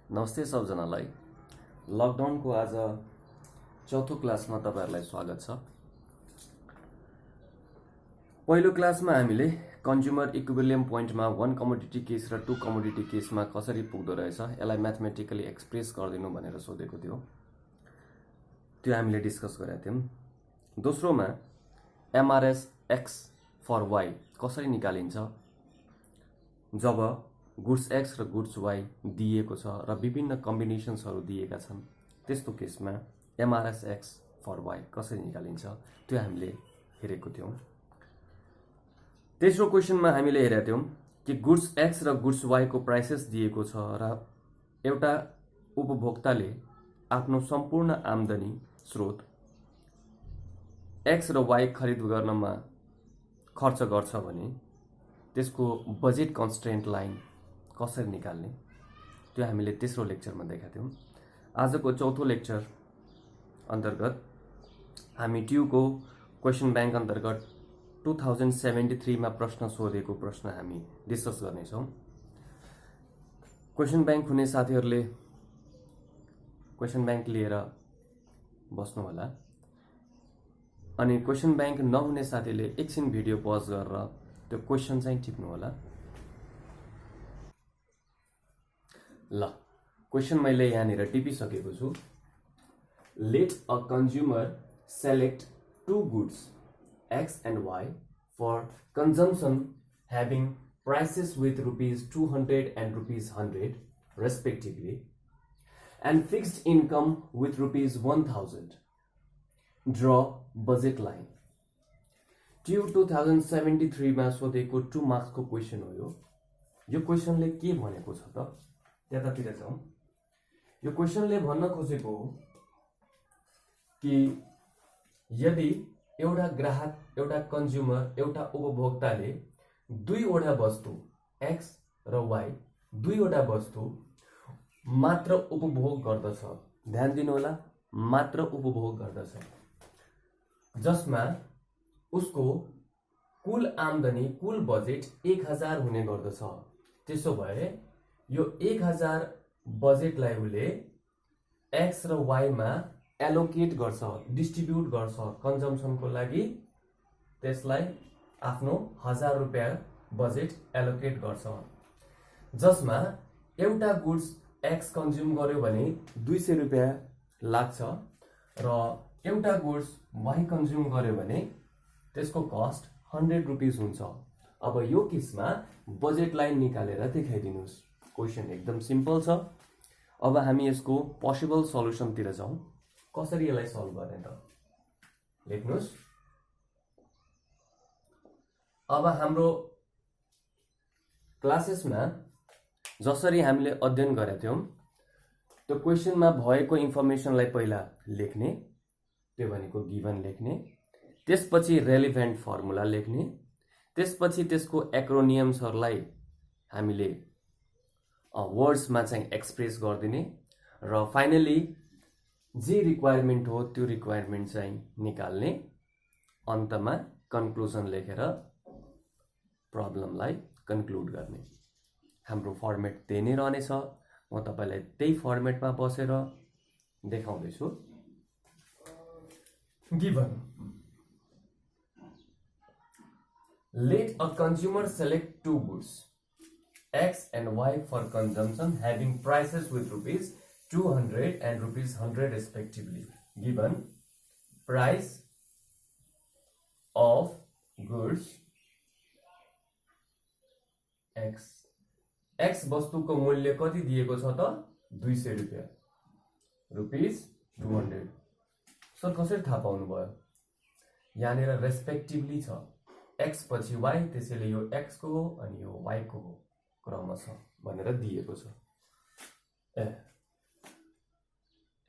नमस्ते सबजनालाई। लकडाउनको आज चौथो क्लासमा तपाईहरुलाई स्वागत छ। पहिलो क्लासमा हामीले कन्ज्युमर इक्विलिब्रियम पोइन्टमा 1 कमोडिटी केस र 2 कमोडिटी केसमा कसरी पुग्दो रहेछ यसलाई म्याथमेटिकली एक्सप्रेस गरिदिनु भनेर सोधेको थियो। त्यो हामीले डिस्कस गरेका थियौं। दोस्रोमा एमआरएस एक्स फर वाई कसरी निकालिन्छ जब गुड्स एक्स र गुड्स वाई दिएको छ र विभिन्न कम्बिनेसन्सहरु दिएका छन्। त्यस्तो केसमा एमआरएस एक्स फर वाई कसरी निकालिन्छ त्यो हामीले हेरेको थियौं। तेस्रो क्वेशनमा हामीले हेरेका थियौं कि गुड्स एक्स र गुड्स वाई को प्राइसेस दिएको छ र एउटा उपभोक्ताले आफ्नो सम्पूर्ण आम्दानी स्रोत एक्स र वाई खरिद गर्नमा खर्च गर्छ भने त्यसको बजेट कन्स्ट्रेन्ट लाइन कसरी निकाल्ने त्यो हामीले तेस्रो लेक्चरमा देखेका थियौं। आजको चौथो लेक्चर अन्तर्गत हामी ट्युको क्वेशन बैंक अन्तर्गत 2073 मा प्रश्न सोधेको प्रश्न हामी डिस्कस गर्ने छौं। क्वेशन बैंक हुने साथीहरुले क्वेशन बैंक लिएर बस्नु होला अनि क्वेशन बैंक नहुने साथीले एकछिन भिडियो पज गरेर त्यो क्वेशन चाहिँ टिप्नु होला। ल क्वेशन मैले यहाँनिर टिपिसकेको छु। Let a consumer select two goods X and Y for consumption having prices with ₹200 and ₹100 respectively and fixed income with ₹1000. Draw budget line. ट्यू 2073 मा सोधेको 2 मार्क्स को क्वेशन हो यो क्वेशनले के भनेको छ त त्यतातिर जाउँ। यो क्वेशनले भन्न खोजेको हो कि यदि एउटा ग्राहक, एउटा कन्ज्युमर, एउटा उपभोक्ताले दुईवटा वस्तु एक्स र वाई दुईवटा वस्तु मात्र उपभोग गर्दछ। ध्यान दिनु होला, मात्र उपभोग गर्दछ, जसमा उसको कुल आम्दानी, कुल बजेट 1000 हुने गर्दछ। त्यसो भए यो 1000 बजेटलाई उले एक्स र वाई मा एलोकेट गर्छ, डिस्ट्रिब्युट गर्छ कन्जम्पसनको लागि। त्यसलाई आफ्नो 1000 रुपैयाँ बजेट एलोकेट गर्छ, जसमा एउटा गुड्स एक्स कन्ज्युम गर्यो भने 200 रुपैयाँ लाग्छ र एउटा गुड्स वाई कन्ज्युम गर्यो भने त्यसको कस्ट 100 रुपीस हुन्छ। अब यो केसमा बजेट लाइन निकालेर देखाइदिनुस्। क्वेशन एकदम सिम्पल छ। अब हामी यसको पोसिबल सल्युसन तिर जाउँ। कसरी यसलाई सल्भ गर्ने त लेख्नुस्। अब हाम्रो क्लासेसमा जसरी हामीले अध्ययन गरेका थियौं त्यो क्वेशनमा भएको इन्फर्मेसनलाई पहिला लेख्ने, त्यो भनेको गिभन लेख्ने, त्यसपछि रेलेभेन्ट फर्मुला लेख्ने, त्यसपछि त्यसको एक्रोनियम्सहरुलाई हामीले वर्ड्समा चाहिँ एक्सप्रेस गर्दिने र फाइनली जे रिक्वायरमेन्ट हो त्यो रिक्वायरमेन्ट चाहिँ निकाल्ने। अन्तमा कन्क्लुजन लेखेर प्रब्लमलाई कन्क्लुड गर्ने। हाम्रो फर्मेट त्यही नै रहनेछ। म तपाईलाई त्यही फर्मेटमा बसेर देखाउँदै छु। Given let a consumer select two goods X and Y for consumption having prices with ₹200 and ₹100 respectively. Given price of goods X. X वस्तुको मूल्य कति दिएको छ त 200 रुपैयाँ, ₹200। सर कसरी थाहा पाउनु भयो? यहाँनिर रेस्पेक्टिभली छ। एक्स पछि वाई, त्यसैले यो एक्स को हो अनि यो वाई को हो क्रमशः भनेर दिएको छ।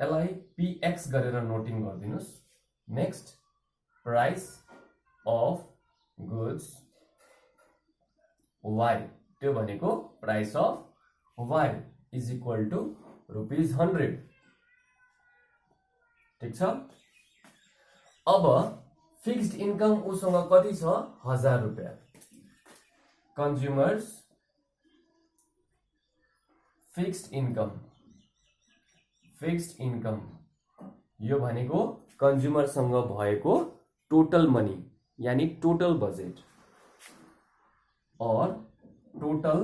यसलाई px गरेर नोटिङ गर्दिनुस्। Next price of goods Y, त्यो भनेको price of Y is equal to ₹100। ठीक छ। अब फिक्स्ड इन्कम उसँग कति छ? 1000 रुपैयाँ। Consumers fixed income fixed income, यो भनेको कन्ज्युमरसँग भएको टोटल मनी यानी टोटल बजेट, और टोटल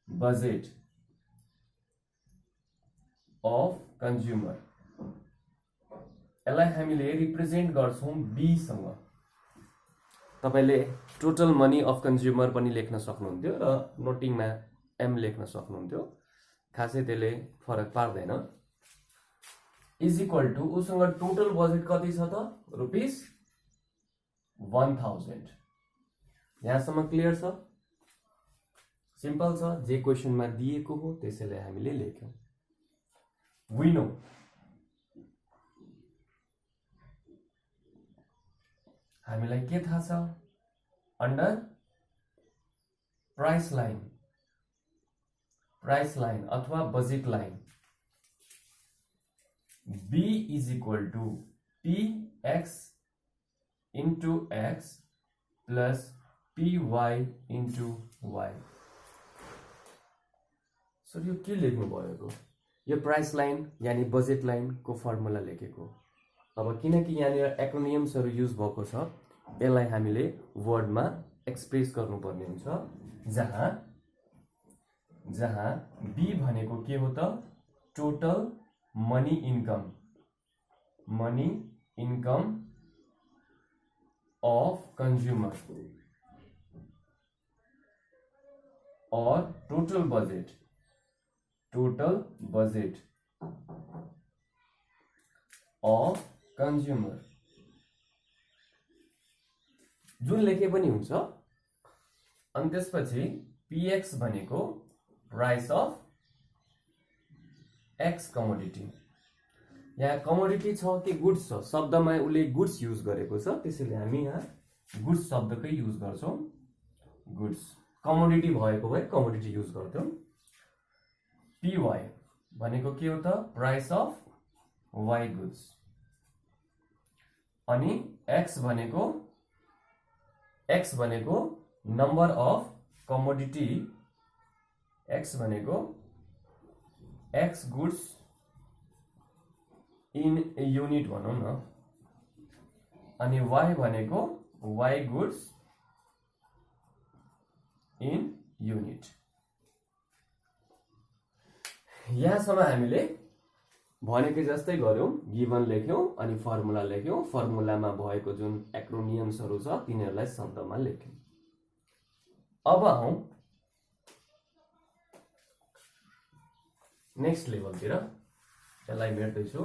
बजेट अफ कन्ज्युमर, यसलाई हामीले रिप्रेजेन्ट गर्छौं बी सँग। तपाईले टोटल मनी अफ कन्ज्युमर पनि लेख्न सक्नुहुन्थ्यो र नोटिङमा एम लेख्न सक्नुहुन्थ्यो, खासै त्यसले फरक पार्दैन। इज इक्वल टु उसँग टोटल बजेट कति छ त, रुपीस 1000। यहाँसम्म क्लियर छ? सिम्पल छ, जे क्वेशनमा दिएको हो त्यसैले हामीले लेख्यौं। वी नो हामीलाई के थाहा छ, अन्डर प्राइस लाइन अथवा budget line, B is equal to PX into X plus PY into Y। Sir यो के लेख्नु भएको, यो प्राइस लाइन यानी बजेट लाइन को फर्मुला लेखेको। अब किनकि यहाँ एक्रोनियम्सहरु युज भएको छ, यसलाई हामीले वर्डमा एक्सप्रेस गर्नुपर्ने हुन्छ, जहाँ बी भनेको के हो त, total money income of consumer और टोटल बजेट अफ कन्ज्युमर जुन लेखे पनि हुन्छ। अनि त्यसपछि PX भनेको प्राइस अफ एक्स कमोडिटी, यहाँ कमोडिटी छ कि गुड्स छ, शब्दमा उले गुड्स युज गरेको छ, त्यसैले हामी यहाँ गुड्स शब्दकै युज गर्छौं। गुड्स कमोडिटी भएको भए कमोडिटी युज गर्थ्यौं। PY भनेको के हो त, प्राइस अफ वाई गुड्स, अनि X भनेको नम्बर अफ कमोडिटी, X भनेको X गुड्स इन युनिट भनौं न, अनि Y भनेको Y गुड्स इन युनिट। यहाँसम्म हामीले भनेको जस्तै गर्यौं, गिभन लेख्यौं अनि फर्मुला लेख्यौं, फर्मुलामा भएको जुन एक्रोनियम्सहरु छ तिनीहरुलाई शब्दमा लेख्यौं। अब आउँ नेक्स्ट लेभलतिर, यसलाई मेट्दैछु।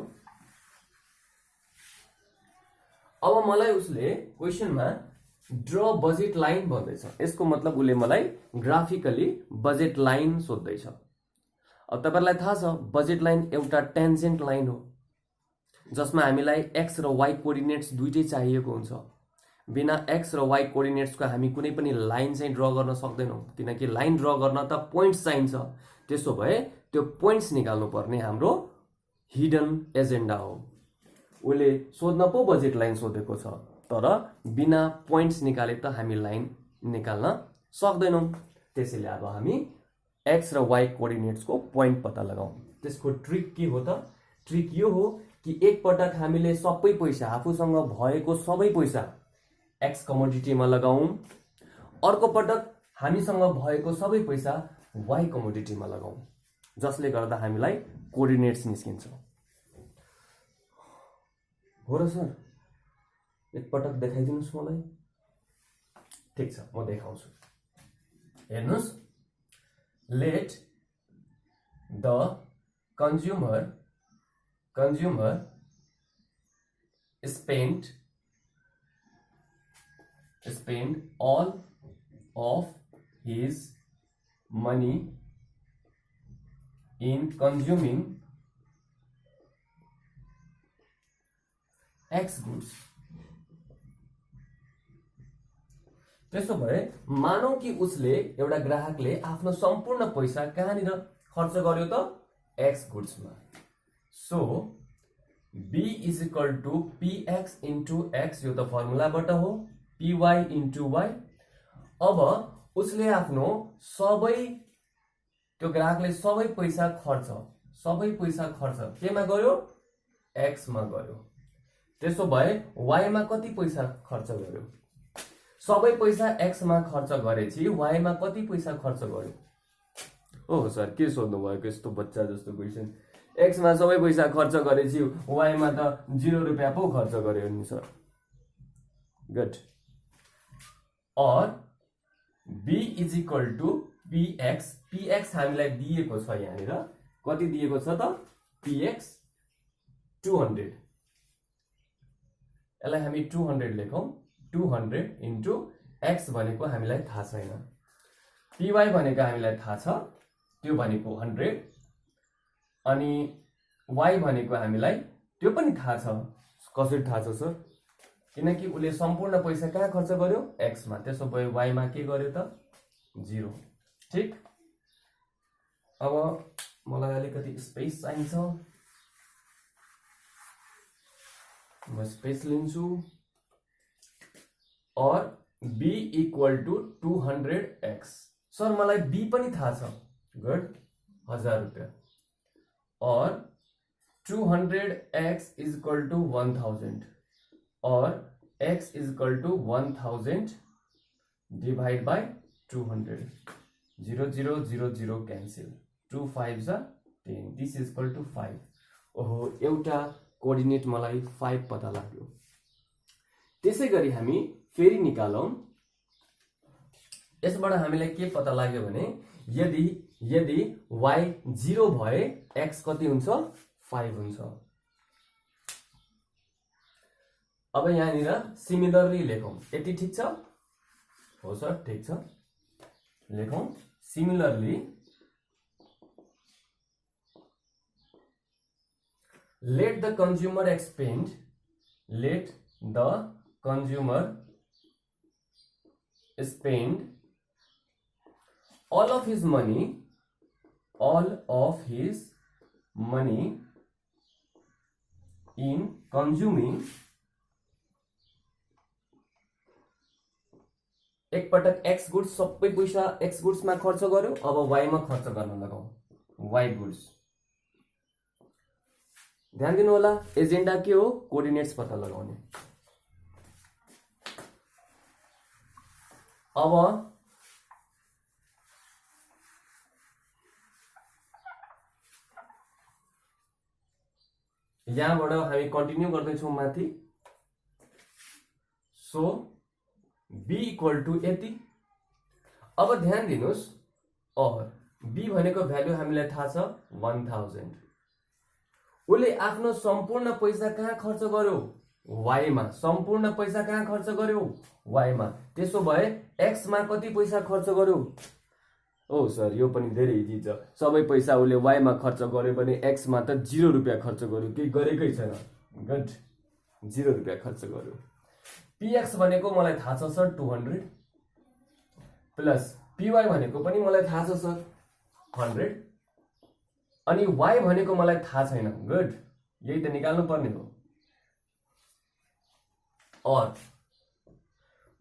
अब मलाई उसले क्वेशनमा ड्र बजेट लाइन भन्दैछ, यसको मतलब उसले मलाई ग्राफिकली बजेट लाइन सोध्दैछ। अब तपाईहरुलाई थाहा छ बजेट लाइन एउटा टेन्जेन्ट लाइन हो, जसमा हामीलाई एक्स र वाई कोअर्डिनेट्स दुईटै चाहिएको हुन्छ। बिना एक्स र वाई कोअर्डिनेट्सको हामी कुनै पनि लाइन चाहिँ ड्र गर्न सक्दैनौं, किनकि लाइन ड्र गर्न त पोइन्ट्स चाहिन्छ। त्यसो भए त्यो पोइन्ट्स निकाल्नु पर्ने हाम्रो हिडन एजेन्डा हो। उले सोध्न पो बजेट लाइन सोधेको छ, तर बिना पोइन्ट्स निकाले त हामी लाइन निकाल्न सक्दैनौं। त्यसैले अब हामी एक्स र वाई कोअर्डिनेट्सको पोइन्ट पत्ता लगाऊ। त्यसको ट्रिक के हो त, ट्रिक यो हो कि एक पटक हामीले सबै पैसा, आफूसँग भएको सबै पैसा एक्स कमोडिटीमा लगाऊ, अर्को पटक हामीसँग भएको सबै पैसा वाई कमोडिटीमा लगाऊ, जसले गर्दा हामीलाई कोअर्डिनेट्स निस्किन्छ। हो र सर, एक पटक देखाइदिनुस् मलाई। ठीक छ, म देखाउँछु। हेर्नुस्, let the consumer spend all of his money in consuming X goods। त्यसो भए मानौ कि उसले, एउटा ग्राहकले आफ्नो सम्पूर्ण पैसा कहाँनिर खर्च गर्यो त, एक्स गुड्समा। So B is equal to PX into X, यो त फर्मुलाबाट हो, PY इन्टु Y। अब उसले आफ्नो सबै, त्यो ग्राहकले सबै पैसा खर्च सबै पैसा खर्च केमा गर्यो x मा गर्यो त्यसो भए y मा कति पैसा खर्च गर्यो सबै पैसा x मा खर्च गरेछि y मा कति पैसा खर्च गर्यो ओह सर के सोध्नु भएको यस्तो बच्चा जस्तो क्वेशन x मा सबै पैसा खर्च गरेछि y मा त 0 रुपैयाँ पो खर्च गर्यो नि सर गुड और b is equal to px हामीलाई दिएको छ यहाँनिर कति दिएको छ त px 200 यसलाई हामी 200 लेखौं 200 इन्टु x भनेको हामीलाई थाहा छैन py भनेको हामीलाई थाहा छ त्यो भनेको 100 अनि y भनेको हामीलाई त्यो पनि थाहा छ कसरी थाहा छ सर किनकि उले सम्पूर्ण पैसा कहाँ खर्च गर्यो x मा त्यसो भए y मा के गर्यो त 0 ठीक अब मलाई अलिकति स्पेस चाहिन्छ म स्पेस लिन्छु और b equal to 200x sir मलाई b पनि थाहा छ गुड 1000 रुपैयाँ और 200x इज इक्वल टु 1000 और x is equal to 1000 divide by 200 0 0 0 0 cancel 2 5 10 this is equal to 5 ओहो एउटा कोअर्डिनेट मलाई 5 पता लाग्यो त्यसैगरी हामी फेरि निकालौं यसबाट हामीलाई के पता लाग्यो भने यदि y 0 भए x कति हुन्छ 5 हुन्छ अब यहाँनिर सिमिलरली लेखौं यति ठीक छ हो सर ठीक छ लेखौं similarly let the consumer spend all of his money in consuming एक पटक x गुड्स सबै पैसा x गुड्स मा खर्च गर्यो अब y मा खर्च गर्न लगाऊ y गुड्स ध्यान दिनु होला एजेन्डा के हो कोअर्डिनेट्स पत्ता लगाउने अब यहाँबाट हामी कन्टिन्यू गर्दै छौं माथि सो b इक्वल टु यति अब ध्यान दिनुस् और b भनेको भ्यालु हामीलाई थाहा छ 1000 उले आफ्नो सम्पूर्ण पैसा कहाँ खर्च गर्यो y मा सम्पूर्ण पैसा कहाँ खर्च गर्यो y मा त्यसो भए x मा कति पैसा खर्च गर्यो ओ सर यो पनि धेरै इजी छ सबै पैसा उले y मा खर्च गर्यो भने x मा त 0 रुपैयाँ खर्च गर्यो के गरेकै छैन गुड 0 रुपैयाँ खर्च गर्यो px भनेको मलाई थाहा छ सर 200 प्लस py भनेको पनि मलाई थाहा छ सर 100 अनि y भनेको मलाई थाहा छैन गुड यही त निकाल्नु पर्ने हो और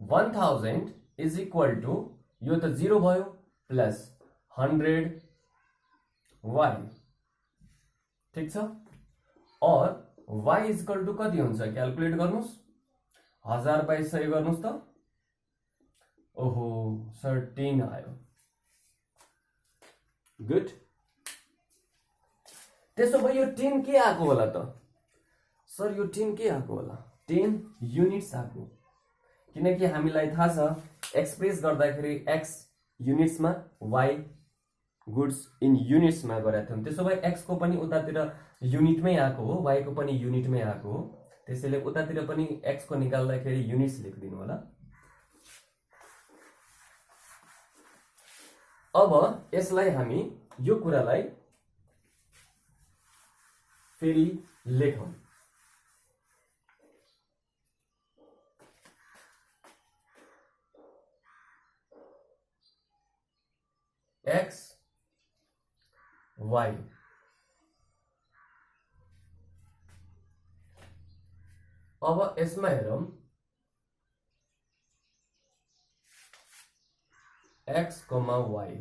1000 इज इक्वल टु यो त 0 भयो प्लस 100 y ठीक छ और y इज इक्वल टु कति हुन्छ क्याल्कुलेट गर्नुस् 1000 बाइ 100 गर्नुस् त ओहो सर 10 आयो गुड त्यसो भए यो 10 के आको होला त सर यो 10 के आको होला 10 युनिट्स आको किनकि हामीलाई थाहा छ एक्सप्रेस गर्दाखेरि x युनिट्स मा y गुड्स इन युनिट्स मा गरेका थियौं त्यसो भए x को पनि उतातिर युनिटमै आको हो y को पनि युनिटमै आको हो त्यसैले उतातिर पनि x को निकाल्दाखेरि युनिट्स लेखिदिनु होला अब यसलाई हामी यो कुरालाई फेरि लेखौं x y अब यसमा हेरौं x, y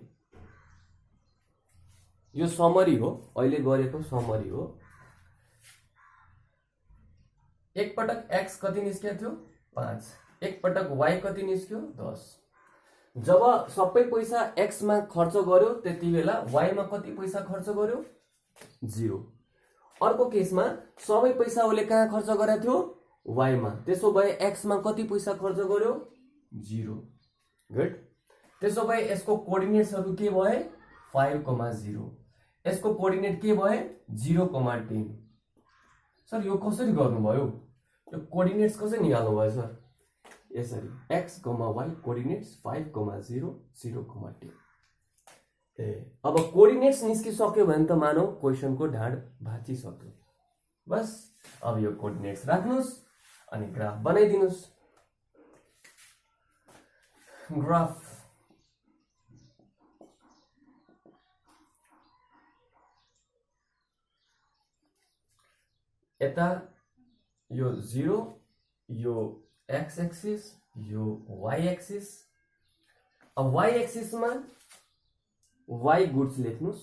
यो समरी हो, अहिले गरेको समरी हो। एक पटक x कति निस्क्यो थियो 5, एक पटक y कति निस्क्यो 10। जब सबै पैसा x मा खर्च गर्यो त्यति बेला y मा कति पैसा खर्च गर्यो 0। अर्को केसमा सबै पैसा उसले कहाँ खर्च गरेको थियो y मा, त्यसो भए x मा कति पैसा खर्च गर्यो 0। गुड। त्यसो भए यसको कोअर्डिनेट्सहरु के भए 5,0, यसको कोअर्डिनेट के भए 0,10। सर यो कसरी गर्नुभयो, यो कोअर्डिनेट्स कसरी निकाल्नु भयो सर? यसरी x, y कोअर्डिनेट्स 5,0, 0,10। अब कोअर्डिनेट्स निस्किसक्यो भने त मानौ क्वेशनको ढाड भाँचिसक्यो। बस अब यो कोअर्डिनेट्स राख्नुस् अनि ग्राफ बनाइदिनुस्। ग्राफ यता यो 0, यो x एक्सिस, यो y एक्सिस। अब y एक्सिस मा y गुड्स लेख्नुस्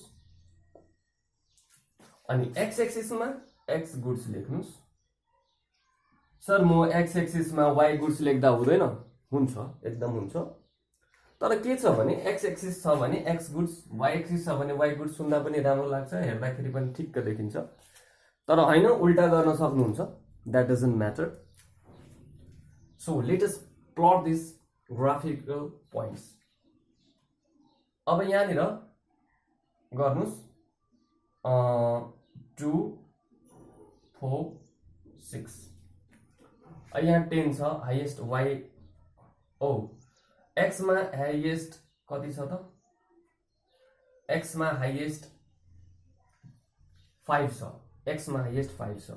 अनि x एक्सिस मा x गुड्स लेख्नुस्। सर म x एक्सिस मा y गुड्स लेख्दा हुँदैन? हुन्छ, एकदम हुन्छ। तर के छ भने x एक्सिस छ भने x गुड्स, y एक्सिस छ भने y गुड्स सुन्दा पनि राम्रो लाग्छ, हेर्दाखेरि पनि ठिक्क देखिन्छ। तर हैन, उल्टा गर्न सक्नुहुन्छ, that doesn't matter. So let us plot these graphical points. अब यहाँनिर गर्नुस् 2 4 6। यहाँ 10 छ, हाईएस्ट y ओ x मा हाईएस्ट कति छ त? x मा हाईएस्ट 5 छ, x मा हाईएस्ट 5 छ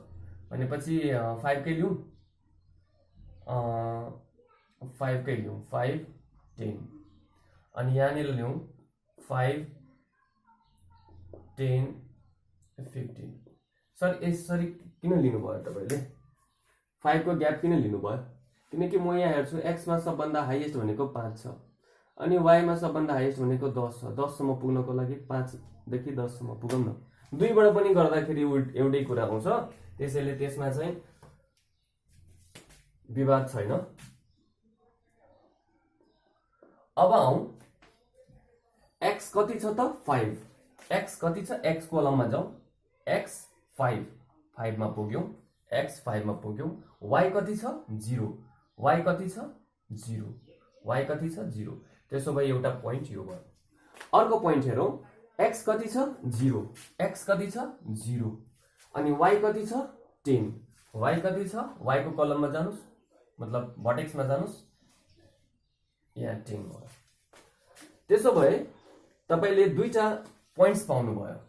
भनेपछि 5 कै लिउँ, 5 कै लिउँ, 5 10 अनि यहाँनिर लिउँ 5 10 15। सर यसरी किन लिनुभयो तपाईले? 5 को ग्याप किन लिनुभयो? किनकि म यहाँ हेर्छु x मा सबभन्दा हाईएस्ट भनेको 5 छ अनि y मा सबभन्दा हाईएस्ट भनेको 10 छ। 10 सम्म पुग्नको लागि 5 देखि 10 सम्म पुगौँ न। दुईबाट पनि गर्दाखेरि एउटै कुरा आउँछ, त्यसैले त्यसमा चाहिँ विवाद छैन। अब आउँ x कति छ त 5, x कति छ x कोलममा जाउँ, x 5, 5 मा पुग्यौं, x 5 मा पुग्यौं। y कति छ 0, y कति छ 0, y कति छ 0। त्यसो भए एउटा पोइन्ट यो भयो। अर्को पोइन्ट हेरौं, x कति छ 0, x कति छ 0 अनि y कति छ 10, y कति छ, y को कलममा जानुस्, मतलब भर्टेक्समा जानुस्, यहाँ 10 भयो। त्यसो भए तपाईले दुईटा पोइन्ट्स पाउनु भयो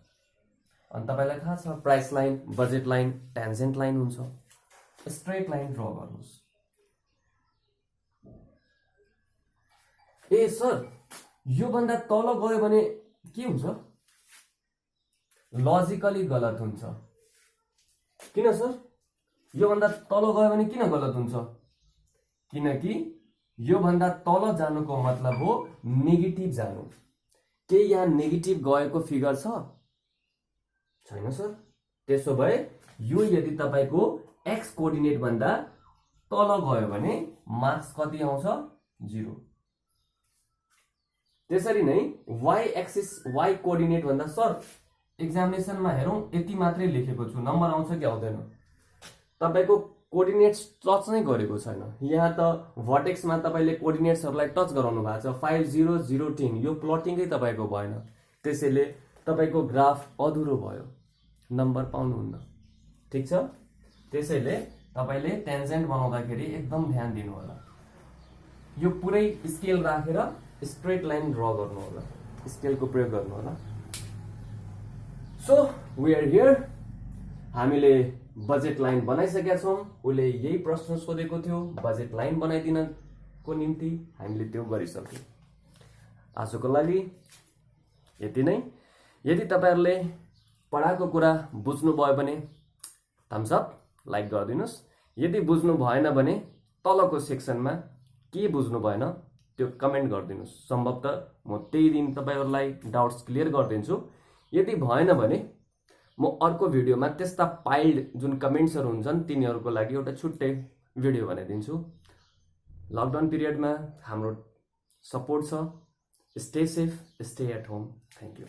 अनि तपाईलाई थाहा छ price line, budget line, tangent line हुन्छ। स्ट्रेट लाइन ड्रा गर्नुस्। ए सर यो भन्दा तल गयो भने के हुन्छ? लजिकली गलत हुन्छ। किन सर? यो भन्दा तल गयो भने किन गलत हुन्छ? किनकि यो भन्दा तल जानुको मतलब हो नेगेटिभ जानु। के यहाँ नेगेटिभ गएको फिगर छ? छैन सर। त्यसो भए यो यदि तपाईको x कोअर्डिनेट भन्दा तल गयो भने मार्क्स कति आउँछ? 0। त्यसरी नै y एक्सिस, y कोअर्डिनेट भन्दा सर एक्जामिनेसनमा हेरौं यति मात्रै लेखेको छु, नम्बर आउँछ कि आउँदैन? तपाईको कोअर्डिनेट्स टच नै गरेको छैन। यहाँ त भर्टेक्समा तपाईले कोअर्डिनेट्सहरुलाई टच गराउनु भएको छ। 5 0 0 10 यो प्लटिङै तपाईको भएन, त्यसैले तपाईको ग्राफ अधुरो भयो, नम्बर पाउनुहुन्न। ठीक छ? त्यसैले तपाईले टेन्जेन्ट बनाउँदाखेरि एकदम ध्यान दिनु होला। यो पुरै स्केल राखेर स्ट्रेट लाइन ड्रा गर्नु होला, स्केलको प्रयोग गर्नु होला। So we are here. हामीले बजेट लाइन बनाइसकेका छौं। उले यही प्रश्न सोधेको थियो, बजेट लाइन बनाइदिनको निम्ति हामीले त्यो गरिसक्यौं। आजको लागि यति नै। यदि तपाईहरुले पढाएको कुरा बुझ्नु भयो भने थम्स अप, लाइक गरिदिनुस्। यदि बुझ्नु भएन भने तलको सेक्सनमा के बुझ्नु भएन त्यो कमेन्ट गरिदिनुस्। सम्भवतः म त्यही दिन तपाईहरुलाई डाउट्स क्लियर गरिदिन्छु। यदि भएन भने म अर्को भिडियोमा त्यस्ता पाइल्ड जुन कमेन्ट्सहरू हुन्छन् तिनीहरूको लागि एउटा छुट्टै भिडियो बनाइदिन्छु। लकडाउन पिरियडमा हाम्रो सपोर्ट छ। Stay safe, stay at home. Thank you.